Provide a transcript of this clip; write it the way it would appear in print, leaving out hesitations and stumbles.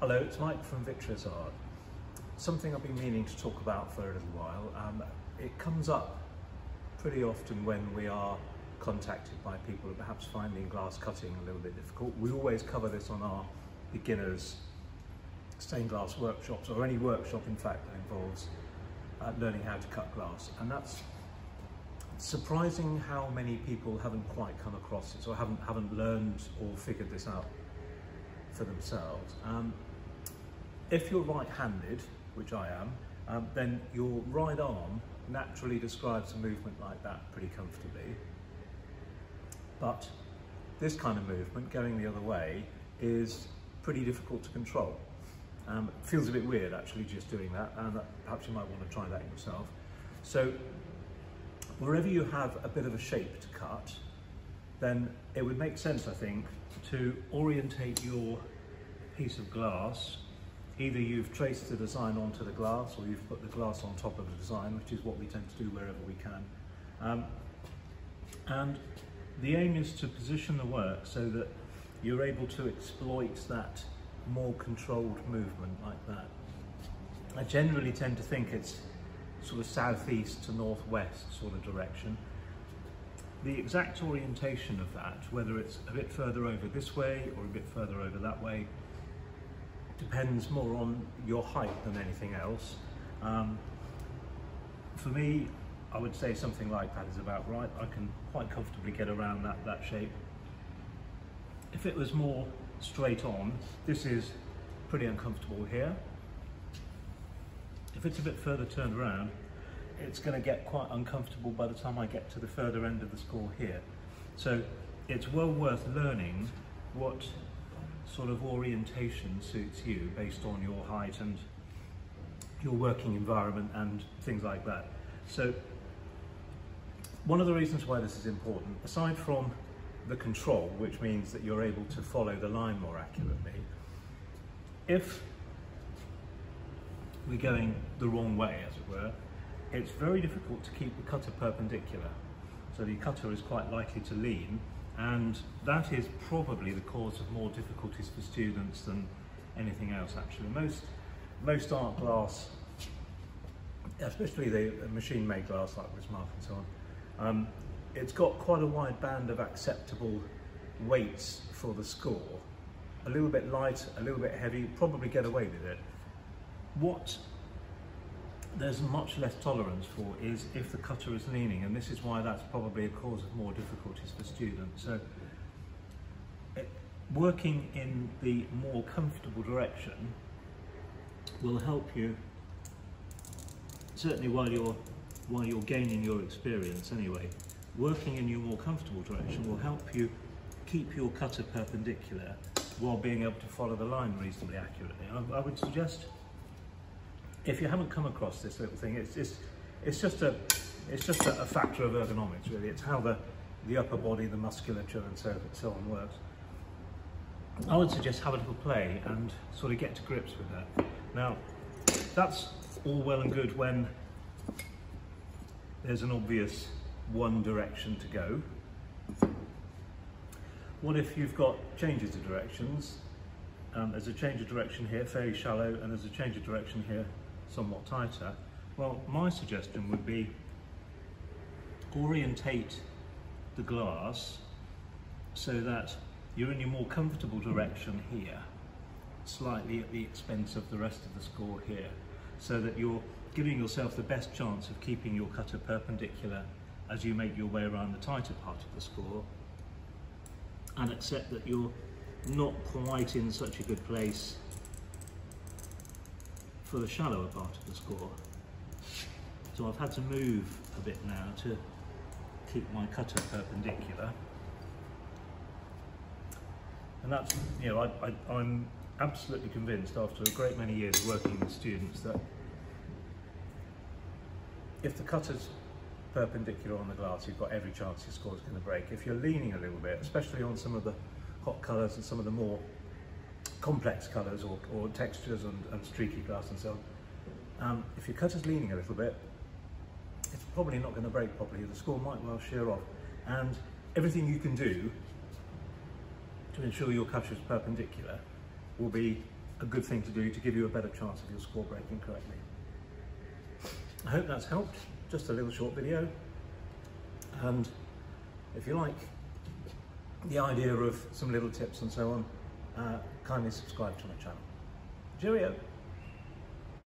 Hello, it's Mike from Vitreus Art. Something I've been meaning to talk about for a little while. It comes up pretty often when we are contacted by people who perhaps finding glass cutting a little bit difficult. We always cover this on our beginners stained glass workshops, or any workshop in fact that involves learning how to cut glass. And that's surprising how many people haven't quite come across this, or haven't learned or figured this out for themselves. If you're right-handed, which I am, then your right arm naturally describes a movement like that pretty comfortably. But this kind of movement, going the other way, is pretty difficult to control. It feels a bit weird actually just doing that, and perhaps you might want to try that yourself. So wherever you have a bit of a shape to cut, then it would make sense, I think, to orientate your piece of glass. Either you've traced the design onto the glass, or you've put the glass on top of the design, which is what we tend to do wherever we can. And the aim is to position the work so that you're able to exploit that more controlled movement like that. I generally tend to think it's sort of southeast to northwest sort of direction. The exact orientation of that, whether it's a bit further over this way or a bit further over that way, depends more on your height than anything else. For me, I would say something like that is about right. I can quite comfortably get around that shape. If it was more straight on, this is pretty uncomfortable here. If it's a bit further turned around, it's going to get quite uncomfortable by the time I get to the further end of the score here. So it's well worth learning what sort of orientation suits you based on your height and your working environment and things like that. So one of the reasons why this is important, aside from the control, which means that you're able to follow the line more accurately, if we're going the wrong way, as it were, it's very difficult to keep the cutter perpendicular. So the cutter is quite likely to lean, and that is probably the cause of more difficulties for students than anything else actually. Most art glass, especially the machine-made glass like Bismarck and so on, it's got quite a wide band of acceptable weights for the score. A little bit light, a little bit heavy, probably get away with it. What there's much less tolerance for is if the cutter is leaning, and this is why that's probably a cause of more difficulties for students. So working in the more comfortable direction will help you, certainly while you're gaining your experience anyway. Working in your more comfortable direction will help you keep your cutter perpendicular while being able to follow the line reasonably accurately. I would suggest, if you haven't come across this little thing, it's just a factor of ergonomics really. It's how the upper body, the musculature and so on works. I would suggest have a little play and sort of get to grips with that. Now, that's all well and good when there's an obvious one direction to go. What if you've got changes of directions? There's a change of direction here, fairly shallow, and there's a change of direction here, somewhat tighter. Well, my suggestion would be orientate the glass so that you're in your more comfortable direction here, slightly at the expense of the rest of the score here, so that you're giving yourself the best chance of keeping your cutter perpendicular as you make your way around the tighter part of the score, and accept that you're not quite in such a good place for the shallower part of the score. So I've had to move a bit now to keep my cutter perpendicular. And that's, you know, I'm absolutely convinced after a great many years working with students that if the cutter's perpendicular on the glass, you've got every chance your score's going to break. If you're leaning a little bit, especially on some of the hot colours and some of the more complex colours or textures and streaky glass and so on, if your cutter's leaning a little bit, it's probably not going to break properly. The score might well shear off, and everything you can do to ensure your cutter is perpendicular will be a good thing to do to give you a better chance of your score breaking correctly. I hope that's helped, just a little short video, and if you like the idea of some little tips and so on, kindly subscribe to my channel. Cheerio!